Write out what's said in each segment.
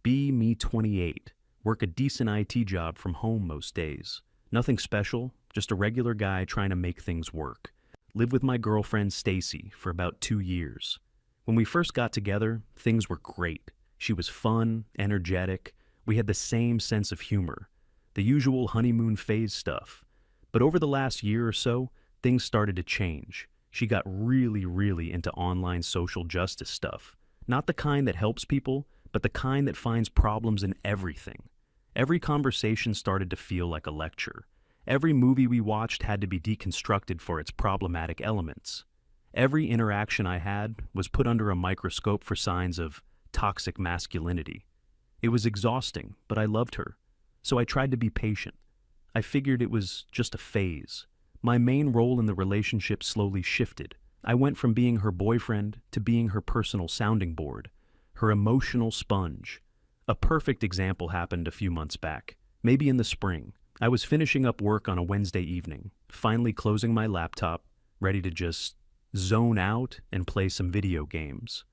Be me 28. Work a decent IT job from home most days. Nothing special, just a regular guy trying to make things work. Live with my girlfriend Stacy for about 2 years. When we first got together, things were great. She was fun, energetic. We had the same sense of humor. The usual honeymoon phase stuff. But over the last year or so, things started to change. She got really into online social justice stuff. Not the kind that helps people, but the kind that finds problems in everything. Every conversation started to feel like a lecture. Every movie we watched had to be deconstructed for its problematic elements. Every interaction I had was put under a microscope for signs of toxic masculinity. It was exhausting, but I loved her. So I tried to be patient. I figured it was just a phase. My main role in the relationship slowly shifted. I went from being her boyfriend to being her personal sounding board, her emotional sponge. A perfect example happened a few months back, maybe in the spring. I was finishing up work on a Wednesday evening, finally closing my laptop, ready to just zone out and play some video games.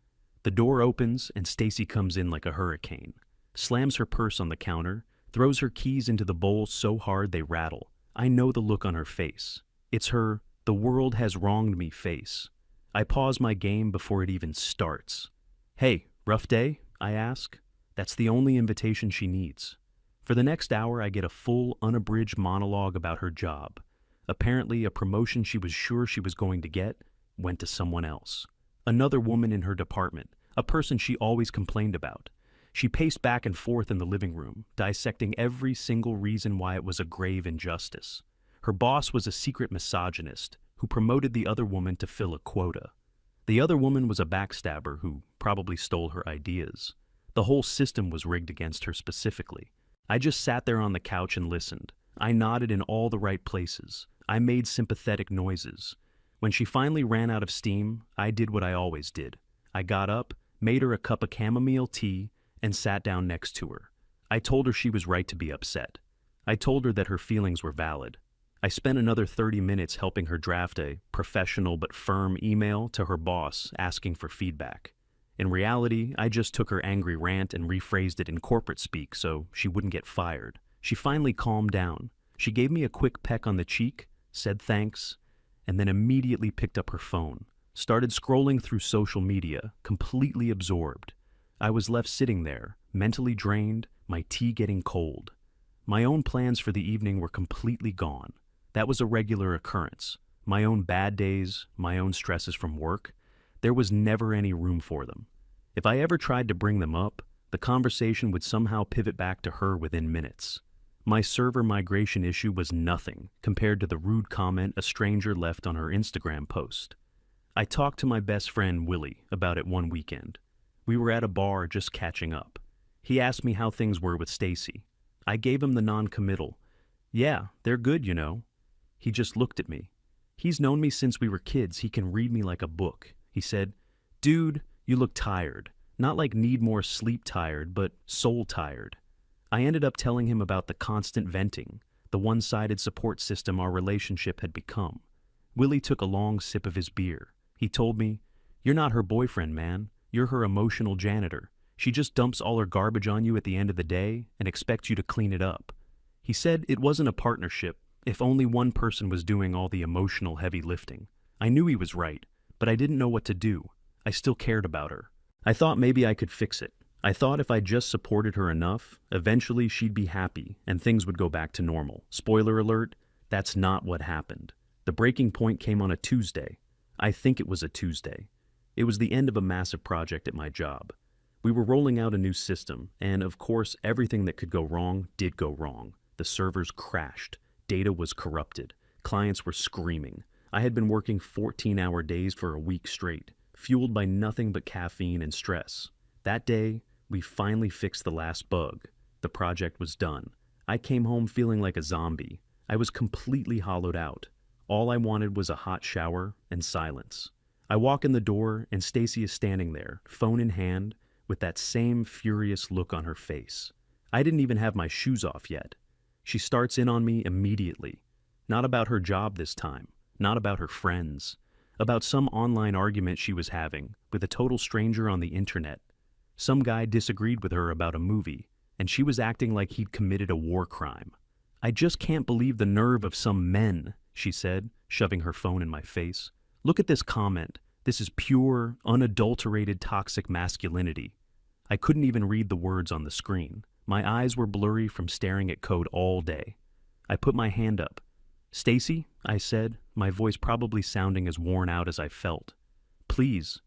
The door opens and Stacy comes in like a hurricane, slams her purse on the counter, throws her keys into the bowl so hard they rattle. I know the look on her face. It's her, "the world has wronged me" face. I pause my game before it even starts. "Hey, rough day?" I ask. That's the only invitation she needs. For the next hour, I get a full, unabridged monologue about her job. Apparently, a promotion she was sure she was going to get went to someone else. Another woman in her department, a person she always complained about. She paced back and forth in the living room, dissecting every single reason why it was a grave injustice. Her boss was a secret misogynist who promoted the other woman to fill a quota. The other woman was a backstabber who probably stole her ideas. The whole system was rigged against her specifically. I just sat there on the couch and listened. I nodded in all the right places. I made sympathetic noises. When she finally ran out of steam, I did what I always did. I got up, made her a cup of chamomile tea, and sat down next to her. I told her she was right to be upset. I told her that her feelings were valid. I spent another 30 minutes helping her draft a professional but firm email to her boss asking for feedback. In reality, I just took her angry rant and rephrased it in corporate speak so she wouldn't get fired. She finally calmed down. She gave me a quick peck on the cheek, said thanks, and then immediately picked up her phone, started scrolling through social media, completely absorbed. I was left sitting there, mentally drained, my tea getting cold. My own plans for the evening were completely gone. That was a regular occurrence. My own bad days, my own stresses from work, there was never any room for them. If I ever tried to bring them up, the conversation would somehow pivot back to her within minutes. My server migration issue was nothing compared to the rude comment a stranger left on her Instagram post. I talked to my best friend Willie about it one weekend. We were at a bar just catching up. He asked me how things were with Stacy. I gave him the non-committal. "Yeah, they're good, you know." He just looked at me. He's known me since we were kids. He can read me like a book. He said, "Dude, you look tired. Not like need more sleep tired, but soul tired." I ended up telling him about the constant venting, the one-sided support system our relationship had become. Willie took a long sip of his beer. He told me, "You're not her boyfriend, man. You're her emotional janitor. She just dumps all her garbage on you at the end of the day and expects you to clean it up." He said it wasn't a partnership if only one person was doing all the emotional heavy lifting. I knew he was right, but I didn't know what to do. I still cared about her. I thought maybe I could fix it. I thought if I just supported her enough, eventually she'd be happy and things would go back to normal. Spoiler alert, that's not what happened. The breaking point came on a Tuesday. I think it was a Tuesday. It was the end of a massive project at my job. We were rolling out a new system, and of course everything that could go wrong did go wrong. The servers crashed. Data was corrupted. Clients were screaming. I had been working 14-hour days for a week straight, fueled by nothing but caffeine and stress. That day, we finally fixed the last bug. The project was done. I came home feeling like a zombie. I was completely hollowed out. All I wanted was a hot shower and silence. I walk in the door and Stacy is standing there, phone in hand, with that same furious look on her face. I didn't even have my shoes off yet. She starts in on me immediately. Not about her job this time, not about her friends, about some online argument she was having with a total stranger on the internet. Some guy disagreed with her about a movie, and she was acting like he'd committed a war crime. "I just can't believe the nerve of some men," she said, shoving her phone in my face. "Look at this comment. This is pure, unadulterated toxic masculinity." I couldn't even read the words on the screen. My eyes were blurry from staring at code all day. I put my hand up. "Stacy," I said, my voice probably sounding as worn out as I felt. "Please,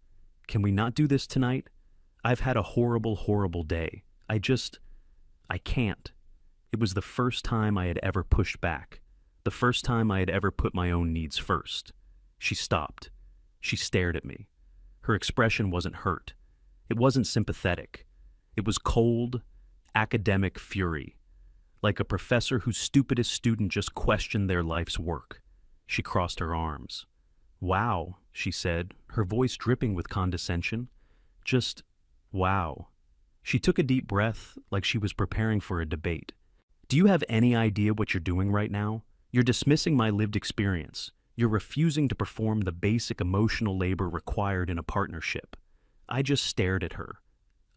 can we not do this tonight? I've had a horrible, horrible day. I can't." It was the first time I had ever pushed back. The first time I had ever put my own needs first. She stopped. She stared at me. Her expression wasn't hurt. It wasn't sympathetic. It was cold, academic fury, like a professor whose stupidest student just questioned their life's work. She crossed her arms. "Wow," she said, her voice dripping with condescension. "Just, wow." She took a deep breath, like she was preparing for a debate. "Do you have any idea what you're doing right now? You're dismissing my lived experience. You're refusing to perform the basic emotional labor required in a partnership." I just stared at her.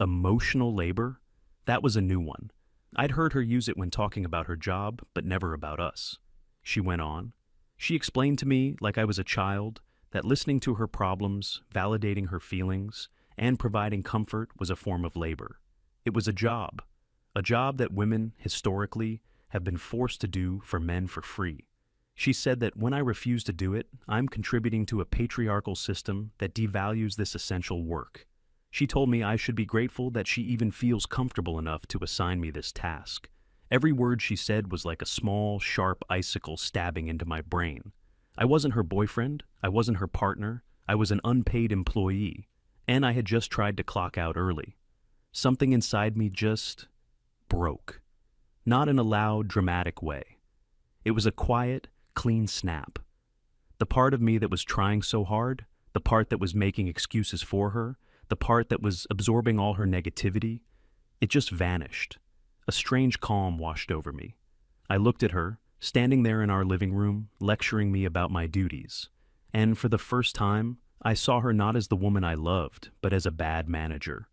Emotional labor? That was a new one. I'd heard her use it when talking about her job, but never about us. She went on. She explained to me, like I was a child, that listening to her problems, validating her feelings, and providing comfort was a form of labor. It was a job that women, historically, have been forced to do for men for free. She said that when I refuse to do it, I'm contributing to a patriarchal system that devalues this essential work. She told me I should be grateful that she even feels comfortable enough to assign me this task. Every word she said was like a small, sharp icicle stabbing into my brain. I wasn't her boyfriend, I wasn't her partner, I was an unpaid employee, and I had just tried to clock out early. Something inside me just broke. Not in a loud, dramatic way. It was a quiet, clean snap. The part of me that was trying so hard, the part that was making excuses for her, the part that was absorbing all her negativity, it just vanished. A strange calm washed over me. I looked at her, standing there in our living room, lecturing me about my duties. And for the first time, I saw her not as the woman I loved, but as a bad manager.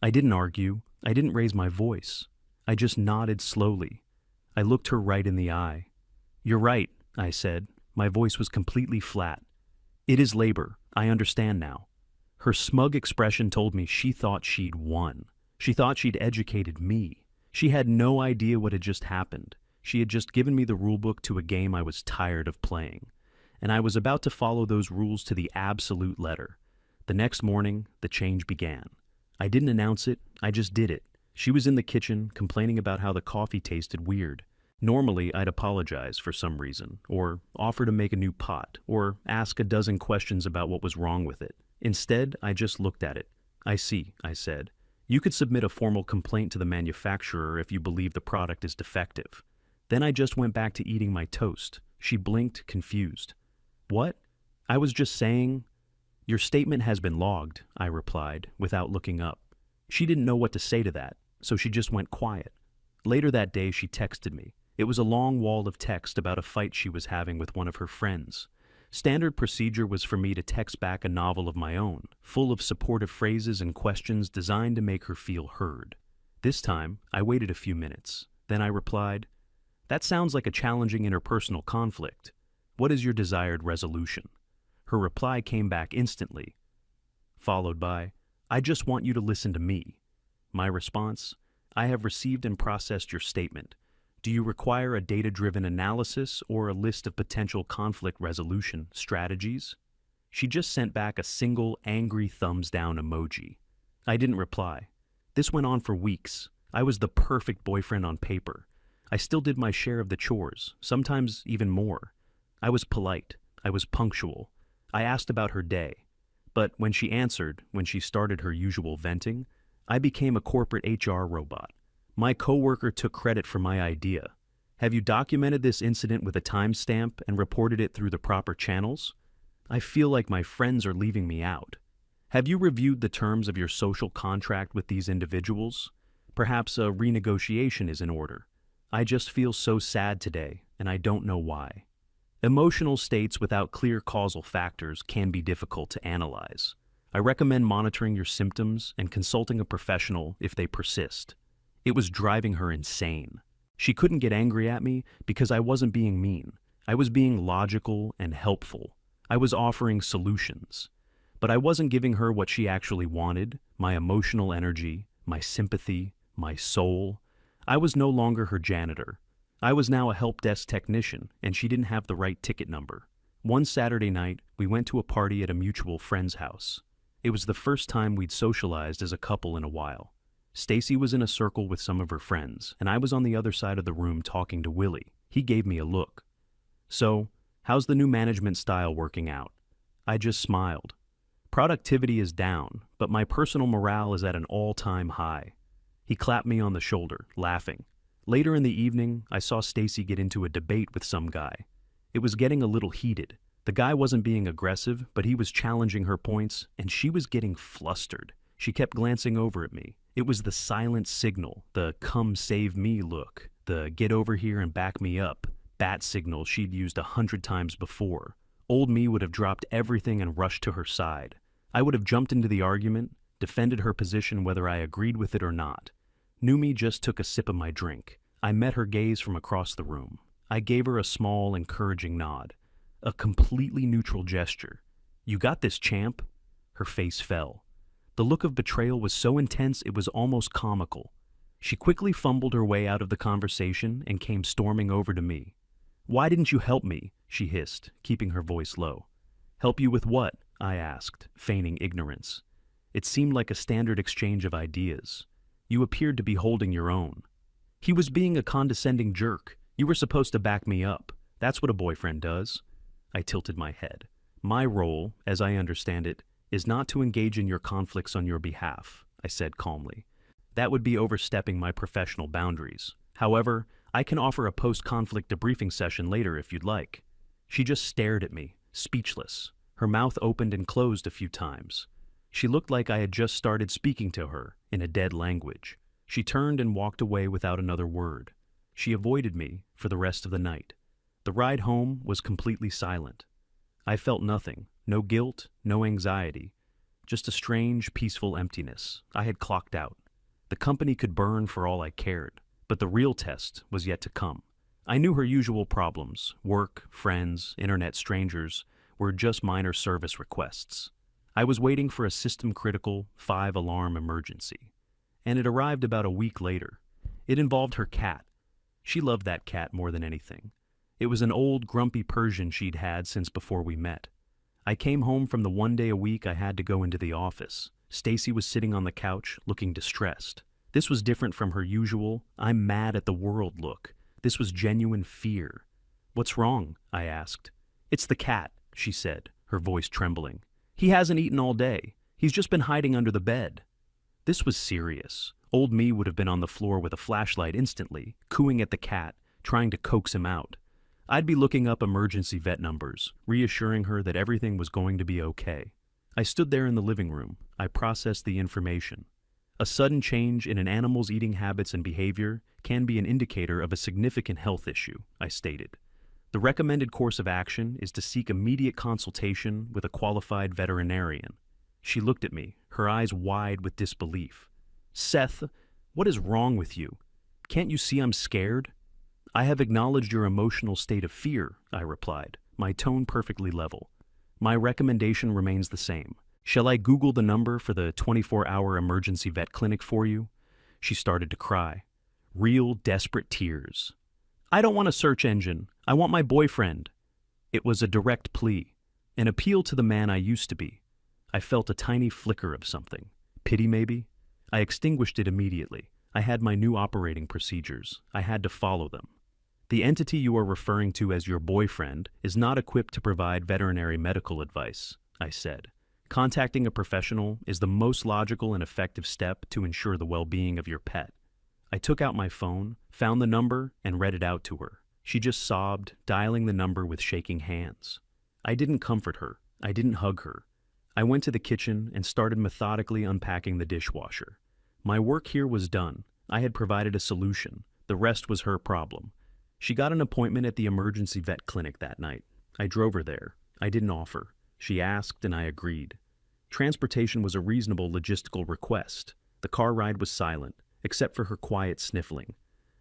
I didn't argue. I didn't raise my voice. I just nodded slowly. I looked her right in the eye. "You're right," I said. My voice was completely flat. "It is labor. I understand now." Her smug expression told me she thought she'd won. She thought she'd educated me. She had no idea what had just happened. She had just given me the rulebook to a game I was tired of playing. And I was about to follow those rules to the absolute letter. The next morning, the change began. I didn't announce it, I just did it. She was in the kitchen, complaining about how the coffee tasted weird. Normally, I'd apologize for some reason, or offer to make a new pot, or ask a dozen questions about what was wrong with it. Instead, I just looked at it. "I see," I said. "You could submit a formal complaint to the manufacturer if you believe the product is defective." Then I just went back to eating my toast. She blinked, confused. "What?" "I was just saying—" "Your statement has been logged," I replied, without looking up. She didn't know what to say to that, so she just went quiet. Later that day, she texted me. It was a long wall of text about a fight she was having with one of her friends. Standard procedure was for me to text back a novel of my own, full of supportive phrases and questions designed to make her feel heard. This time, I waited a few minutes. Then I replied, "That sounds like a challenging interpersonal conflict. What is your desired resolution?" Her reply came back instantly, followed by, "I just want you to listen to me." My response, "I have received and processed your statement. Do you require a data-driven analysis or a list of potential conflict resolution strategies?" She just sent back a single angry thumbs down emoji. I didn't reply. This went on for weeks. I was the perfect boyfriend on paper. I still did my share of the chores, sometimes even more. I was polite. I was punctual. I asked about her day. But when she answered, when she started her usual venting, I became a corporate HR robot. My coworker took credit for my idea. "Have you documented this incident with a timestamp and reported it through the proper channels?" I feel like my friends are leaving me out. "Have you reviewed the terms of your social contract with these individuals? Perhaps a renegotiation is in order. I just feel so sad today, and I don't know why." Emotional states without clear causal factors can be difficult to analyze. I recommend monitoring your symptoms and consulting a professional if they persist. It was driving her insane. She couldn't get angry at me because I wasn't being mean. I was being logical and helpful. I was offering solutions. But I wasn't giving her what she actually wanted, my emotional energy, my sympathy, my soul. I was no longer her janitor. I was now a help desk technician, and she didn't have the right ticket number. One Saturday night, we went to a party at a mutual friend's house. It was the first time we'd socialized as a couple in a while. Stacy was in a circle with some of her friends, and I was on the other side of the room talking to Willie. He gave me a look. "So, how's the new management style working out?" I just smiled. "Productivity is down, but my personal morale is at an all-time high." He clapped me on the shoulder, laughing. Later in the evening, I saw Stacy get into a debate with some guy. It was getting a little heated. The guy wasn't being aggressive, but he was challenging her points, and she was getting flustered. She kept glancing over at me. It was the silent signal, the "come save me" look, the "get over here and back me up" bat signal she'd used 100 times before. Old me would have dropped everything and rushed to her side. I would have jumped into the argument, defended her position whether I agreed with it or not. New me just took a sip of my drink. I met her gaze from across the room. I gave her a small, encouraging nod. A completely neutral gesture. "You got this, champ." Her face fell. The look of betrayal was so intense it was almost comical. She quickly fumbled her way out of the conversation and came storming over to me. "Why didn't you help me?" she hissed, keeping her voice low. "Help you with what?" I asked, feigning ignorance. It seemed like a standard exchange of ideas. "You appeared to be holding your own." "He was being a condescending jerk. You were supposed to back me up. That's what a boyfriend does." I tilted my head. "My role, as I understand it, is not to engage in your conflicts on your behalf," I said calmly. "That would be overstepping my professional boundaries. However, I can offer a post-conflict debriefing session later if you'd like." She just stared at me, speechless. Her mouth opened and closed a few times. She looked like I had just started speaking to her in a dead language. She turned and walked away without another word. She avoided me for the rest of the night. The ride home was completely silent. I felt nothing, no guilt, no anxiety, just a strange, peaceful emptiness. I had clocked out. The company could burn for all I cared, but the real test was yet to come. I knew her usual problems, work, friends, internet strangers, were just minor service requests. I was waiting for a system-critical 5-alarm emergency, and it arrived about a week later. It involved her cat. She loved that cat more than anything. It was an old, grumpy Persian she'd had since before we met. I came home from the one day a week I had to go into the office. Stacy was sitting on the couch, looking distressed. This was different from her usual "I'm mad at the world" look. This was genuine fear. "What's wrong?" I asked. "It's the cat," she said, her voice trembling. "He hasn't eaten all day. He's just been hiding under the bed." This was serious. Old me would have been on the floor with a flashlight instantly, cooing at the cat, trying to coax him out. I'd be looking up emergency vet numbers, reassuring her that everything was going to be okay. I stood there in the living room. I processed the information. A sudden change in an animal's eating habits and behavior can be an indicator of a significant health issue, I stated. The recommended course of action is to seek immediate consultation with a qualified veterinarian. She looked at me, her eyes wide with disbelief. "Seth, what is wrong with you? Can't you see I'm scared?" "I have acknowledged your emotional state of fear," I replied, my tone perfectly level. "My recommendation remains the same. Shall I Google the number for the 24-hour emergency vet clinic for you?" She started to cry. Real, desperate tears. "I don't want a search engine. I want my boyfriend." It was a direct plea, an appeal to the man I used to be. I felt a tiny flicker of something. Pity, maybe? I extinguished it immediately. I had my new operating procedures. I had to follow them. "The entity you are referring to as your boyfriend is not equipped to provide veterinary medical advice," I said. "Contacting a professional is the most logical and effective step to ensure the well-being of your pet." I took out my phone, found the number, and read it out to her. She just sobbed, dialing the number with shaking hands. I didn't comfort her. I didn't hug her. I went to the kitchen and started methodically unpacking the dishwasher. My work here was done. I had provided a solution. The rest was her problem. She got an appointment at the emergency vet clinic that night. I drove her there. I didn't offer. She asked, and I agreed. Transportation was a reasonable logistical request. The car ride was silent, except for her quiet sniffling.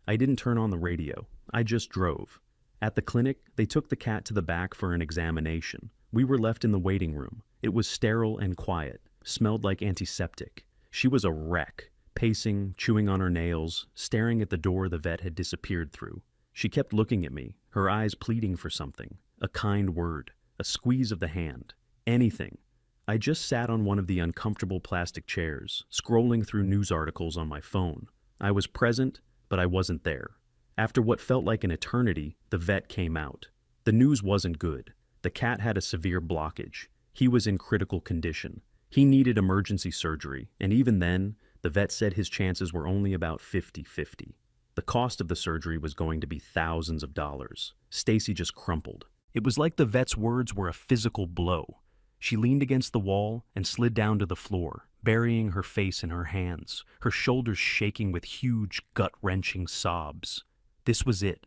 I didn't turn on the radio. I just drove. At the clinic, they took the cat to the back for an examination. We were left in the waiting room. It was sterile and quiet, smelled like antiseptic. She was a wreck, pacing, chewing on her nails, staring at the door the vet had disappeared through. She kept looking at me, her eyes pleading for something, a kind word, a squeeze of the hand, anything. I just sat on one of the uncomfortable plastic chairs, scrolling through news articles on my phone. I was present, but I wasn't there. After what felt like an eternity, the vet came out. The news wasn't good. The cat had a severe blockage. He was in critical condition. He needed emergency surgery, and even then, the vet said his chances were only about 50-50. The cost of the surgery was going to be thousands of dollars. Stacy just crumpled. It was like the vet's words were a physical blow. She leaned against the wall and slid down to the floor, burying her face in her hands, her shoulders shaking with huge, gut-wrenching sobs. This was it,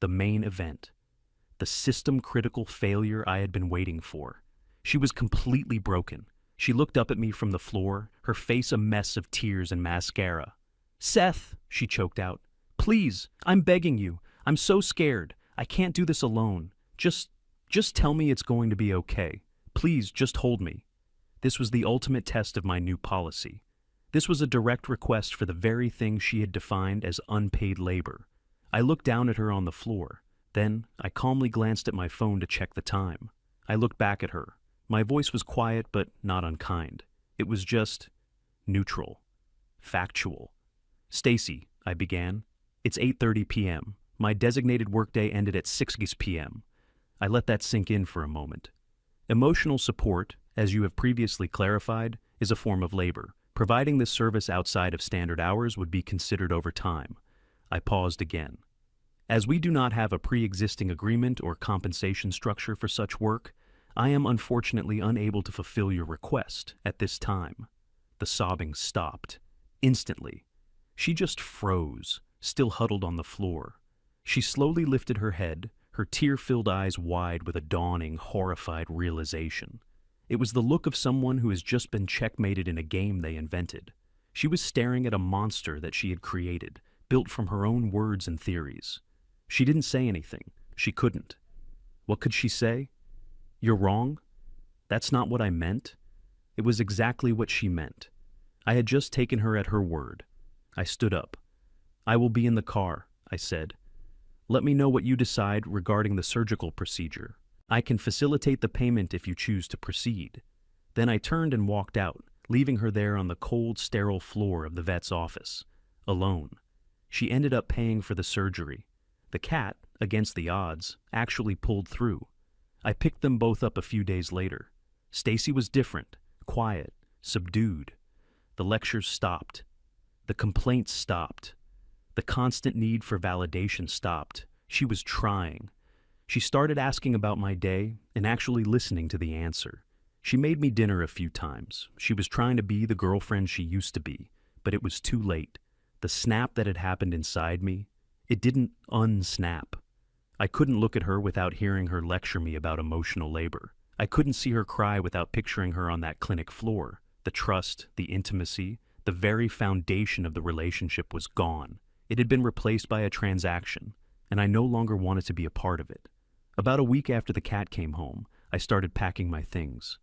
the main event, the system-critical failure I had been waiting for. She was completely broken. She looked up at me from the floor, her face a mess of tears and mascara. "Seth," she choked out, "please, I'm begging you. I'm so scared. I can't do this alone. Just tell me it's going to be okay. Please, just hold me." This was the ultimate test of my new policy. This was a direct request for the very thing she had defined as unpaid labor. I looked down at her on the floor. Then, I calmly glanced at my phone to check the time. I looked back at her. My voice was quiet but not unkind. It was just neutral, factual. "Stacy," I began, "it's 8:30 p.m. My designated workday ended at 6 p.m. I let that sink in for a moment. Emotional support, as you have previously clarified, is a form of labor. Providing this service outside of standard hours would be considered overtime. I paused again. As we do not have a pre-existing agreement or compensation structure for such work, I am unfortunately unable to fulfill your request at this time. The sobbing stopped. Instantly. She just froze, still huddled on the floor. She slowly lifted her head, her tear-filled eyes wide with a dawning, horrified realization. It was the look of someone who has just been checkmated in a game they invented. She was staring at a monster that she had created, built from her own words and theories. She didn't say anything. She couldn't. What could she say? "You're wrong? That's not what I meant." It was exactly what she meant. I had just taken her at her word. I stood up. "I will be in the car," I said. "Let me know what you decide regarding the surgical procedure. I can facilitate the payment if you choose to proceed." Then I turned and walked out, leaving her there on the cold, sterile floor of the vet's office, alone. She ended up paying for the surgery. The cat, against the odds, actually pulled through. I picked them both up a few days later. Stacy was different, quiet, subdued. The lectures stopped. The complaints stopped. The constant need for validation stopped. She was trying. She started asking about my day and actually listening to the answer. She made me dinner a few times. She was trying to be the girlfriend she used to be, but it was too late. The snap that had happened inside me, it didn't unsnap. I couldn't look at her without hearing her lecture me about emotional labor. I couldn't see her cry without picturing her on that clinic floor. The trust, the intimacy, the very foundation of the relationship was gone. It had been replaced by a transaction, and I no longer wanted to be a part of it. About a week after the cat came home, I started packing my things.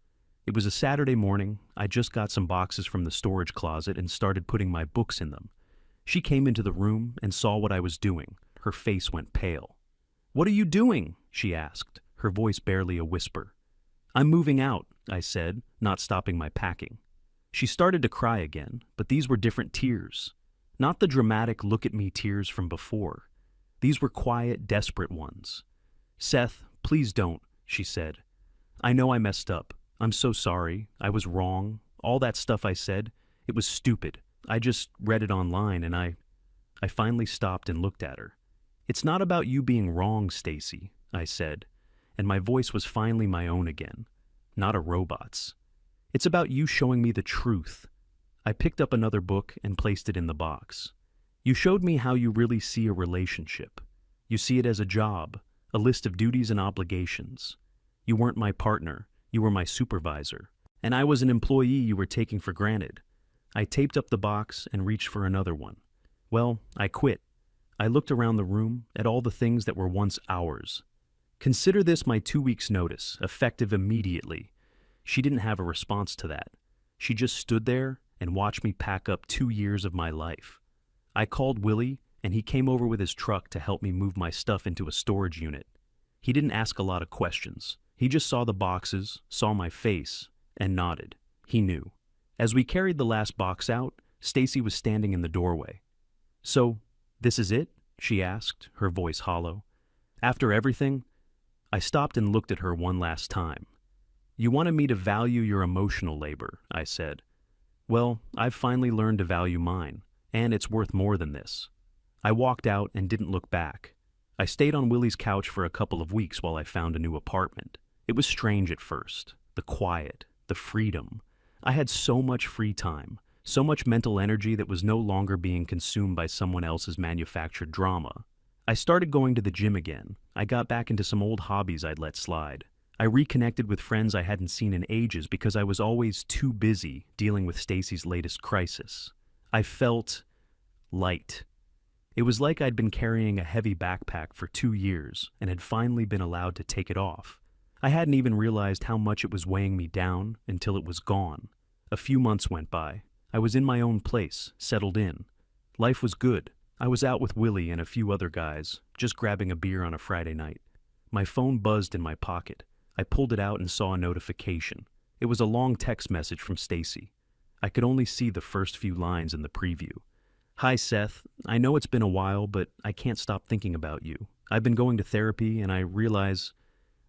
It was a Saturday morning. I just got some boxes from the storage closet and started putting my books in them. She came into the room and saw what I was doing. Her face went pale. "What are you doing?" she asked, her voice barely a whisper. "I'm moving out," I said, not stopping my packing. She started to cry again, but these were different tears. Not the dramatic look-at-me tears from before. These were quiet, desperate ones. "Seth, please don't," she said. "I know I messed up. I'm so sorry. I was wrong. All that stuff I said, it was stupid. I just read it online and I finally stopped and looked at her. "It's not about you being wrong, Stacy," I said, and my voice was finally my own again, not a robot's. "It's about you showing me the truth." I picked up another book and placed it in the box. "You showed me how you really see a relationship. You see it as a job, a list of duties and obligations. You weren't my partner, you were my supervisor. And I was an employee you were taking for granted. I taped up the box and reached for another one. Well, I quit. I looked around the room at all the things that were once ours. Consider this my 2 weeks' notice, effective immediately. She didn't have a response to that. She just stood there and watched me pack up 2 years of my life. I called Willie, and he came over with his truck to help me move my stuff into a storage unit. He didn't ask a lot of questions. He just saw the boxes, saw my face, and nodded. He knew. As we carried the last box out, Stacy was standing in the doorway. "So, this is it?" she asked, her voice hollow. "After everything?" I stopped and looked at her one last time. "You wanted me to value your emotional labor," I said. "Well, I've finally learned to value mine, and it's worth more than this." I walked out and didn't look back. I stayed on Willie's couch for a couple of weeks while I found a new apartment. It was strange at first. The quiet, the freedom. I had so much free time, so much mental energy that was no longer being consumed by someone else's manufactured drama. I started going to the gym again. I got back into some old hobbies I'd let slide. I reconnected with friends I hadn't seen in ages because I was always too busy dealing with Stacy's latest crisis. I felt light. It was like I'd been carrying a heavy backpack for 2 years and had finally been allowed to take it off. I hadn't even realized how much it was weighing me down until it was gone. A few months went by. I was in my own place, settled in. Life was good. I was out with Willie and a few other guys, just grabbing a beer on a Friday night. My phone buzzed in my pocket. I pulled it out and saw a notification. It was a long text message from Stacy. I could only see the first few lines in the preview. "Hi, Seth. I know it's been a while, but I can't stop thinking about you. I've been going to therapy, and I realize..."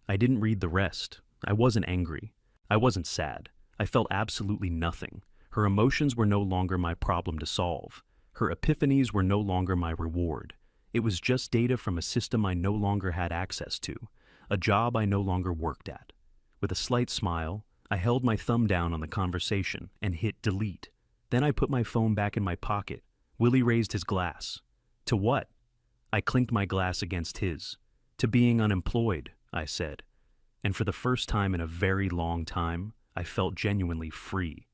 I didn't read the rest. I wasn't angry. I wasn't sad. I felt absolutely nothing. Her emotions were no longer my problem to solve. Her epiphanies were no longer my reward. It was just data from a system I no longer had access to, a job I no longer worked at. With a slight smile, I held my thumb down on the conversation and hit delete. Then I put my phone back in my pocket. Willie raised his glass. "To what?" I clinked my glass against his. "To being unemployed," I said. And for the first time in a very long time, I felt genuinely free.